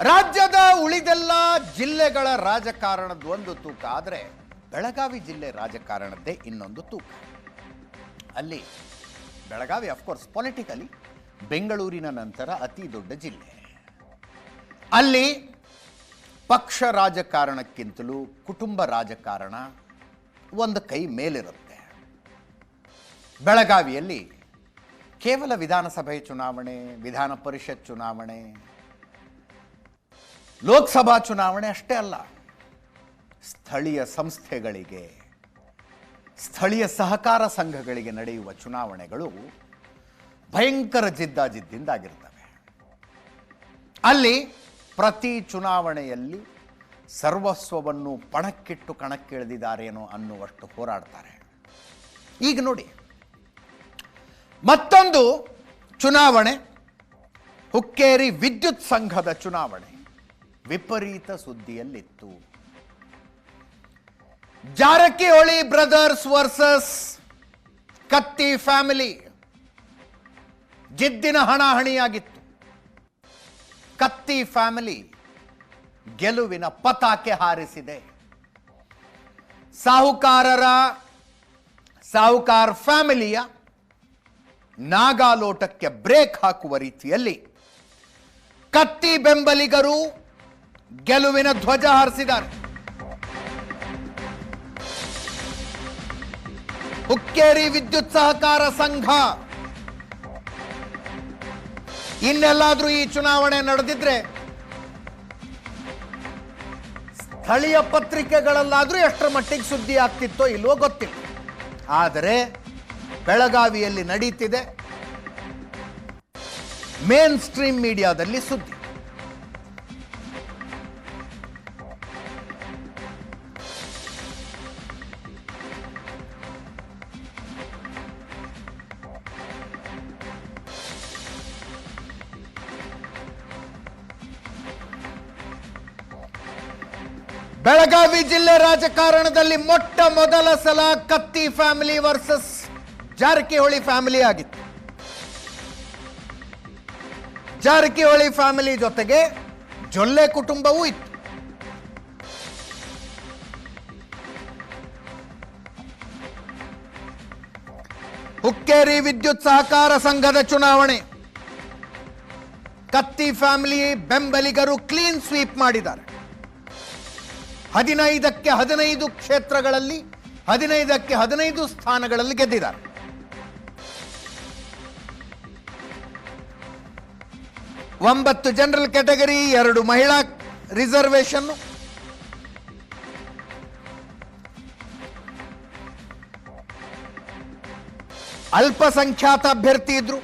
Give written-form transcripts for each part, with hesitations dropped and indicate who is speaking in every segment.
Speaker 1: ರಾಜ್ಯದ ಉಳಿದೆಲ್ಲ ಜಿಲ್ಲೆಗಳ ರಾಜಕಾರಣದ ಒಂದು ತೂಕ, ಆದರೆ ಬೆಳಗಾವಿ ಜಿಲ್ಲೆ ರಾಜಕಾರಣದ್ದೇ ಇನ್ನೊಂದು ತೂಕ. ಅಲ್ಲಿ ಬೆಳಗಾವಿ ಅಫ್ಕೋರ್ಸ್ ಪೊಲಿಟಿಕಲಿ ಬೆಂಗಳೂರಿನ ನಂತರ ಅತಿ ದೊಡ್ಡ ಜಿಲ್ಲೆ. ಅಲ್ಲಿ ಪಕ್ಷ ರಾಜಕಾರಣಕ್ಕಿಂತಲೂ ಕುಟುಂಬ ರಾಜಕಾರಣ ಒಂದು ಕೈ ಮೇಲಿರುತ್ತೆ. ಬೆಳಗಾವಿಯಲ್ಲಿ ಕೇವಲ ವಿಧಾನಸಭೆ ಚುನಾವಣೆ, ವಿಧಾನ ಪರಿಷತ್ ಚುನಾವಣೆ, ಲೋಕಸಭಾ ಚುನಾವಣೆ ಅಷ್ಟೇ ಅಲ್ಲ, ಸ್ಥಳೀಯ ಸಂಸ್ಥೆಗಳಿಗೆ, ಸ್ಥಳೀಯ ಸಹಕಾರ ಸಂಘಗಳಿಗೆ ನಡೆಯುವ ಚುನಾವಣೆಗಳು ಭಯಂಕರ ಜಿದ್ದಾಜಿದ್ದಿಂದಾಗಿರ್ತವೆ. ಅಲ್ಲಿ ಪ್ರತಿ ಚುನಾವಣೆಯಲ್ಲಿ ಸರ್ವಸ್ವವನ್ನು ಪಣಕ್ಕಿಟ್ಟು ಕಣಕ್ಕಿಳಿದಿದ್ದಾರೇನೋ ಅನ್ನುವಷ್ಟು ಹೋರಾಡ್ತಾರೆ. ಈಗ ನೋಡಿ, ಮತ್ತೊಂದು ಚುನಾವಣೆ, ಹುಕ್ಕೇರಿ ವಿದ್ಯುತ್ ಸಂಘದ ಚುನಾವಣೆ ವಿಪರೀತ ಸುದ್ದಿಯಲ್ಲಿತ್ತು. ಜಾರಕಿಹೊಳಿ ಬ್ರದರ್ಸ್ ವರ್ಸಸ್ ಕತ್ತಿ ಫ್ಯಾಮಿಲಿ ಜಿದ್ದಿನ ಹಣಾಹಣಿಯಾಗಿತ್ತು. ಕತ್ತಿ ಫ್ಯಾಮಿಲಿ ಗೆಲುವಿನ ಪತಾಕೆ ಹಾರಿಸಿದೆ. ಸಾಹುಕಾರ್ ಫ್ಯಾಮಿಲಿಯ ನಾಗಾಲೋಟಕ್ಕೆ ಬ್ರೇಕ್ ಹಾಕುವ ರೀತಿಯಲ್ಲಿ ಕತ್ತಿ ಬೆಂಬಲಿಗರು ಗೆಲುವಿನ ಧ್ವಜ ಹಾರಿಸಿದ್ದಾರೆ. ಹುಕ್ಕೇರಿ ವಿದ್ಯುತ್ ಸಹಕಾರ ಸಂಘ ಇನ್ನೆಲ್ಲಾದ್ರೂ ಈ ಚುನಾವಣೆ ನಡೆದಿದ್ರೆ ಸ್ಥಳೀಯ ಪತ್ರಿಕೆಗಳಲ್ಲಾದ್ರೂ ಎಷ್ಟರ ಮಟ್ಟಿಗೆ ಸುದ್ದಿ ಆಗ್ತಿತ್ತೋ ಇಲ್ವೋ ಗೊತ್ತಿಲ್ಲ. ಆದರೆ ಬೆಳಗಾವಿಯಲ್ಲಿ ನಡೀತಿದೆ, ಮೇನ್ ಸ್ಟ್ರೀಮ್ ಮೀಡಿಯಾದಲ್ಲಿ ಸುದ್ದಿ. ಬೆಳಗಾವಿ ಜಿಲ್ಲೆ ರಾಜಕಾರಣದಲ್ಲಿ ಮೊಟ್ಟ ಮೊದಲ ಸಲ ಕತ್ತಿ ಫ್ಯಾಮಿಲಿ ವರ್ಸಸ್ ಜಾರಕಿಹೊಳಿ ಫ್ಯಾಮಿಲಿ ಆಗಿತ್ತು. ಜಾರಕಿಹೊಳಿ ಫ್ಯಾಮಿಲಿ ಜೊತೆಗೆ ಜೊಲ್ಲೆ ಕುಟುಂಬವೂ ಇತ್ತು. ಹುಕ್ಕೇರಿ ವಿದ್ಯುತ್ ಸಹಕಾರ ಸಂಘದ ಚುನಾವಣೆ ಕತ್ತಿ ಫ್ಯಾಮಿಲಿ ಬೆಂಬಲಿಗರು ಕ್ಲೀನ್ ಸ್ವೀಪ್ ಮಾಡಿದ್ದಾರೆ. 15ಕ್ಕೆ 15 ಕ್ಷೇತ್ರಗಳಲ್ಲಿ 15ಕ್ಕೆ 15 ಸ್ಥಾನಗಳಲ್ಲಿ ಗೆದ್ದಿದ್ದಾರೆ. ಒಂಬತ್ತು ಜನರಲ್ ಕ್ಯಾಟಗರಿ, 2 ಮಹಿಳಾ ರಿಸರ್ವೇಶನ್, ಅಲ್ಪಸಂಖ್ಯಾತ ಅಭ್ಯರ್ಥಿ ಇದ್ರು,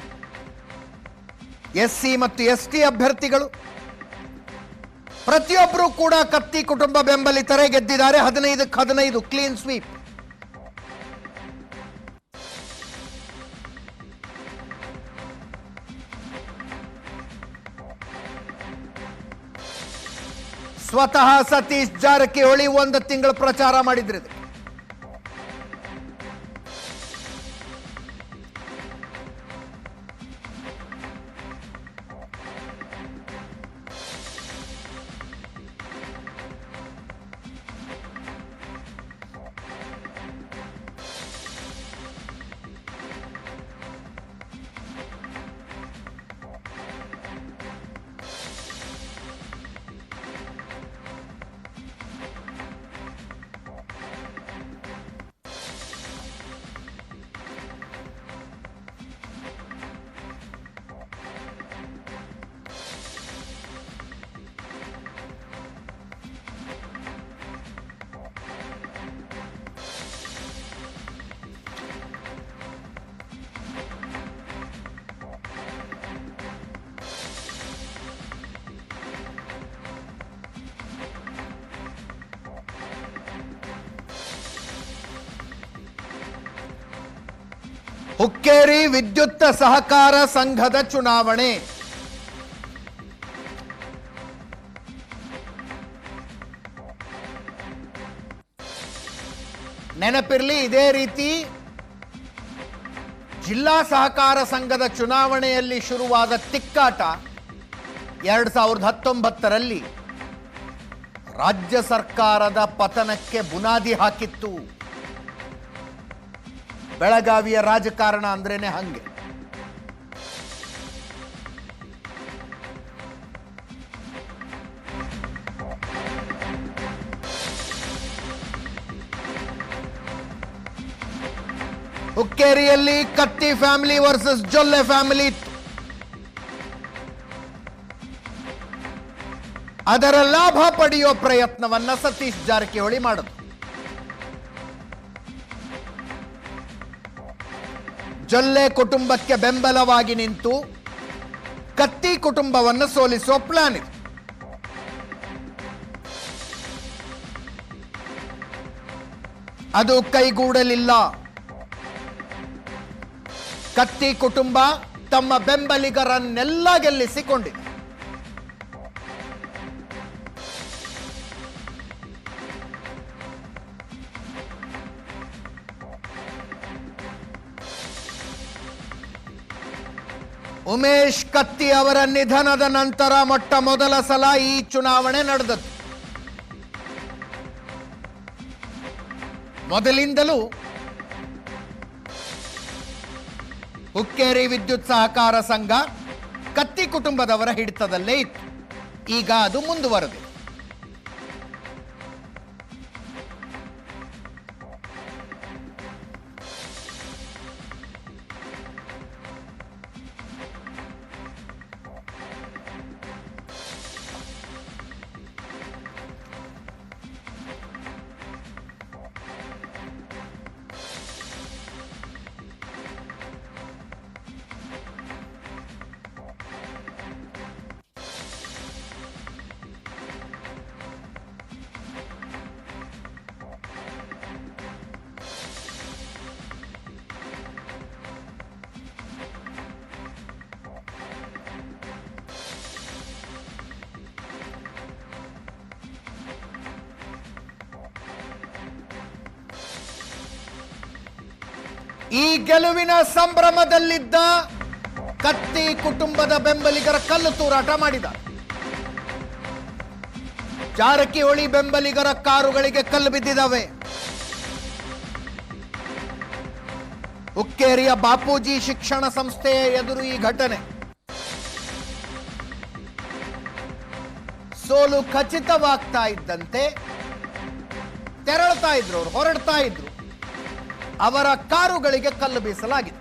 Speaker 1: ಎಸ್ಸಿ ಮತ್ತು ಎಸ್ಟಿ ಅಭ್ಯರ್ಥಿಗಳು ಪ್ರತಿಯೊಬ್ಬರು ಕೂಡ ಕತ್ತಿ ಕುಟುಂಬ ಬೆಂಬಲಿತರೇ ಗೆದ್ದಿದ್ದಾರೆ. 15ಕ್ಕೆ 15 ಕ್ಲೀನ್ ಸ್ವೀಪ್. ಸ್ವತಃ ಸತೀಶ್ ಜಾರಕಿಹೊಳಿ 1 ತಿಂಗಳ ಪ್ರಚಾರ ಮಾಡಿದ್ರು. ಹುಕ್ಕೇರಿ ವಿದ್ಯುತ್ ಸಹಕಾರ ಸಂಘದ ಚುನಾವಣೆ ನೆನಪಿರಲಿ. ಇದೇ ರೀತಿ ಜಿಲ್ಲಾ ಸಹಕಾರ ಸಂಘದ ಚುನಾವಣೆಯಲ್ಲಿ ಶುರುವಾದ ತಿಕ್ಕಾಟ 2019ರಲ್ಲಿ ರಾಜ್ಯ ಸರ್ಕಾರದ ಪತನಕ್ಕೆ ಬುನಾದಿ ಹಾಕಿತ್ತು. ಬೆಳಗಾವಿಯ ರಾಜಕಾರಣ ಅಂದ್ರೇನೆ ಹಂಗೆ. ಹುಕ್ಕೇರಿಯಲ್ಲಿ ಕತ್ತಿ ಫ್ಯಾಮಿಲಿ ವರ್ಸಸ್ ಜೊಲ್ಲೆ ಫ್ಯಾಮಿಲಿ ಇತ್ತು. ಅದರ ಲಾಭ ಪಡೆಯುವ ಪ್ರಯತ್ನವನ್ನ ಸತೀಶ್ ಜಾರಕಿಹೊಳಿ ಮಾಡಿದ್ರು. ಜೊಲ್ಲೆ ಕುಟುಂಬಕ್ಕೆ ಬೆಂಬಲವಾಗಿ ನಿಂತು ಕತ್ತಿ ಕುಟುಂಬವನ್ನು ಸೋಲಿಸುವ ಪ್ಲಾನ್ ಇದೆ. ಅದು ಕೈಗೂಡಲಿಲ್ಲ. ಕತ್ತಿ ಕುಟುಂಬ ತಮ್ಮ ಬೆಂಬಲಿಗರನ್ನೆಲ್ಲ ಗೆಲ್ಲಿಸಿಕೊಂಡಿದೆ. ಉಮೇಶ್ ಕತ್ತಿ ಅವರ ನಿಧನದ ನಂತರ ಮೊಟ್ಟ ಮೊದಲ ಸಲ ಈ ಚುನಾವಣೆ ನಡೆದದ್ದು. ಮೊದಲಿಂದಲೂ ಹುಕ್ಕೇರಿ ವಿದ್ಯುತ್ ಸಹಕಾರ ಸಂಘ ಕತ್ತಿ ಕುಟುಂಬದವರ ಹಿಡಿತದಲ್ಲೇ ಇತ್ತು. ಈಗ ಅದು ಮುಂದುವರೆದಿದೆ. ಈ ಗೆಲುವಿನ ಸಂಭ್ರಮದಲ್ಲಿದ್ದ ಕತ್ತಿ ಕುಟುಂಬದ ಬೆಂಬಲಿಗರ ಕಲ್ಲು ತೂರಾಟ ಮಾಡಿದ್ದಾರೆ. ಜಾರಕಿಹೊಳಿ ಬೆಂಬಲಿಗರ ಕಾರುಗಳಿಗೆ ಕಲ್ಲು ಬಿದ್ದಿದ್ದಾವೆ. ಹುಕ್ಕೇರಿಯ ಬಾಪೂಜಿ ಶಿಕ್ಷಣ ಸಂಸ್ಥೆಯ ಎದುರು ಈ ಘಟನೆ. ಸೋಲು ಖಚಿತವಾಗ್ತಾ ಇದ್ದಂತೆ ತೆರಳ್ತಾ ಇದ್ರು, ಅವರು ಹೊರಡ್ತಾ ಇದ್ರು. ಅವರ ಕಾರುಗಳಿಗೆ ಕಲ್ಲು ಬೀಸಲಾಗಿದೆ.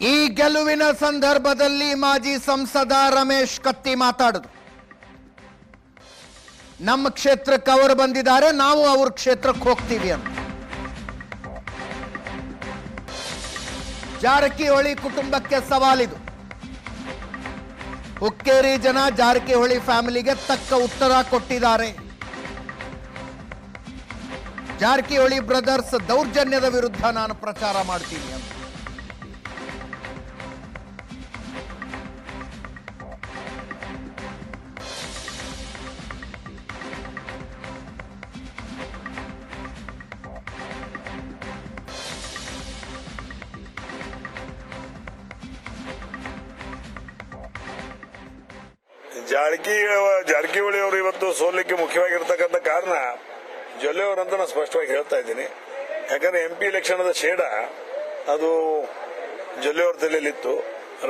Speaker 1: ಈ ಗೆಲುವಿನ ಸಂದರ್ಭದಲ್ಲಿ ಮಾಜಿ ಸಂಸದ ರಮೇಶ್ ಕತ್ತಿ ಮಾತಾಡಿದ್ರು. ನಮ್ಮ ಕ್ಷೇತ್ರಕ್ಕೆ ಅವರು ಬಂದಿದ್ದಾರೆ, ನಾವು ಅವ್ರ ಕ್ಷೇತ್ರಕ್ಕೆ ಹೋಗ್ತೀವಿ ಅಂತ. ಜಾರಕಿಹೊಳಿ ಕುಟುಂಬಕ್ಕೆ ಸವಾಲಿದು. ಹುಕ್ಕೇರಿ ಜನ ಜಾರಕಿಹೊಳಿ ಫ್ಯಾಮಿಲಿಗೆ ತಕ್ಕ ಉತ್ತರ ಕೊಟ್ಟಿದ್ದಾರೆ. ಜಾರಕಿಹೊಳಿ ಬ್ರದರ್ಸ್ ದೌರ್ಜನ್ಯದ ವಿರುದ್ಧ ನಾನು ಪ್ರಚಾರ ಮಾಡ್ತೀನಿ ಅಂತ.
Speaker 2: ಜಾರಕಿಹೊಳಿ ಅವರು ಇವತ್ತು ಸೋಲಿಕ್ಕೆ ಮುಖ್ಯವಾಗಿರ್ತಕ್ಕಂಥ ಕಾರಣ ಜೊಲ್ಲೆ ಅವರಂತ ನಾನು ಸ್ಪಷ್ಟವಾಗಿ ಹೇಳ್ತಾ ಇದ್ದೀನಿ. ಯಾಕಂದ್ರೆ MP ಎಲೆಕ್ಷನ್ ಶೇಡ ಅದು ಜೊಲ್ಲೆ ಅವ್ರ ತಲೆಯಲ್ಲಿತ್ತು.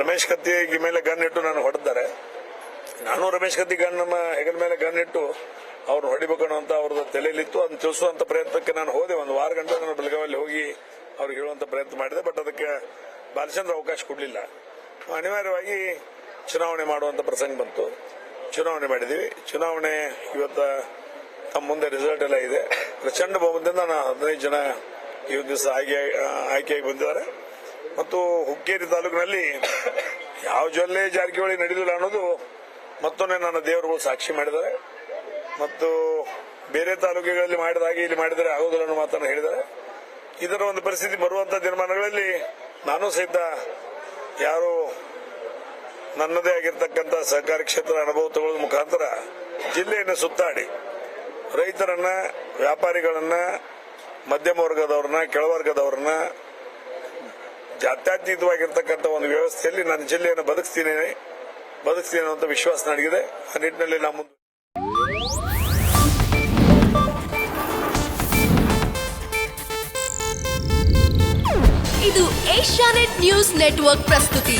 Speaker 2: ರಮೇಶ್ ಕತ್ತಿ ಮೇಲೆ ಗನ್ ಇಟ್ಟು ನಾನು ಹೊಡೆದಾರೆ. ನಾನು ರಮೇಶ್ ಕತ್ತಿ ಹೆಗಲ ಮೇಲೆ ಗನ್ ಇಟ್ಟು ಅವ್ರನ್ನ ಹೊಡಿಬೇಕು ಅನ್ನೋಂತ ಅವ್ರದ್ದು ತಲೆಯಲ್ಲಿತ್ತು. ಅದನ್ನ ತಿಳಿಸುವಂತ ಪ್ರಯತ್ನಕ್ಕೆ ನಾನು ಹೋದೆ. ಒಂದು ವಾರ ಗಂಟೆ ನಾನು ಬೆಳಗಾವಿಯಲ್ಲಿ ಹೋಗಿ ಅವ್ರಿಗೆ ಹೇಳುವಂತ ಪ್ರಯತ್ನ ಮಾಡಿದೆ. ಬಟ್ ಅದಕ್ಕೆ ಬಾಲಚಂದ್ರ ಅವಕಾಶ ಕೊಡಲಿಲ್ಲ. ಅನಿವಾರ್ಯವಾಗಿ ಚುನಾವಣೆ ಮಾಡುವಂತ ಪ್ರಸಂಗ ಬಂತು. ಚುನಾವಣೆ ಮಾಡಿದೀವಿ. ಚುನಾವಣೆ ಇವತ್ತ ತಮ್ಮ ಮುಂದೆ ರಿಸಲ್ಟ್ ಎಲ್ಲ ಇದೆ. ಪ್ರಚಂಡ ಬಹುಮತದಿಂದ 15 ಜನ ಈ ದಿವಸ ಆಯ್ಕೆಯಾಗಿ ಬಂದಿದ್ದಾರೆ. ಮತ್ತು ಹುಕ್ಕೇರಿ ತಾಲೂಕಿನಲ್ಲಿ ಯಾವ ಜೊಲ್ಲೆ ಜಾರಕಿಹೊಳಿ ನಡೆದಿಲ್ಲ ಅನ್ನೋದು ಮತ್ತೊಮ್ಮೆ ನನ್ನ ದೇವರುಗಳು ಸಾಕ್ಷಿ ಮಾಡಿದ್ದಾರೆ. ಮತ್ತು ಬೇರೆ ತಾಲೂಕುಗಳಲ್ಲಿ ಮಾಡಿದಾಗೆ ಇಲ್ಲಿ ಮಾಡಿದರೆ ಆಗೋದಿಲ್ಲ ಅನ್ನೋ ಮಾತನ್ನು ಹೇಳಿದ್ದಾರೆ. ಇದರ ಒಂದು ಪರಿಸ್ಥಿತಿ ಬರುವಂತ ದಿನಮಾನಗಳಲ್ಲಿ ನಾನು ಸಹಿತ ಯಾರು ನನ್ನದೇ ಆಗಿರ್ತಕ್ಕಂಥ ಸಹಕಾರಿ ಕ್ಷೇತ್ರ ಅನುಭವ ತಗೊಳ್ಳೋದ್ರ ಮುಖಾಂತರ ಜಿಲ್ಲೆಯನ್ನು ಸುತ್ತಾಡಿ ರೈತರನ್ನ, ವ್ಯಾಪಾರಿಗಳನ್ನ, ಮಧ್ಯಮ ವರ್ಗದವ್ರನ್ನ, ಕೆಳವರ್ಗದವ್ರನ್ನ ಜಾತ್ಯತೀತವಾಗಿರ್ತಕ್ಕಂಥ ಒಂದು ವ್ಯವಸ್ಥೆಯಲ್ಲಿ ನನ್ನ ಜಿಲ್ಲೆಯನ್ನು ಬದುಕ್ತೀನಿ ಅನ್ನುವಂಥ ವಿಶ್ವಾಸ ನನಗಿದೆ. ಆ ನಿಟ್ಟಿನಲ್ಲಿ ನಾವು ಮುಂದೆ
Speaker 3: ಇದು ಏಷ್ಯಾನೆಟ್ ನ್ಯೂಸ್ ನೆಟ್ವರ್ಕ್ ಪ್ರಸ್ತುತಿ.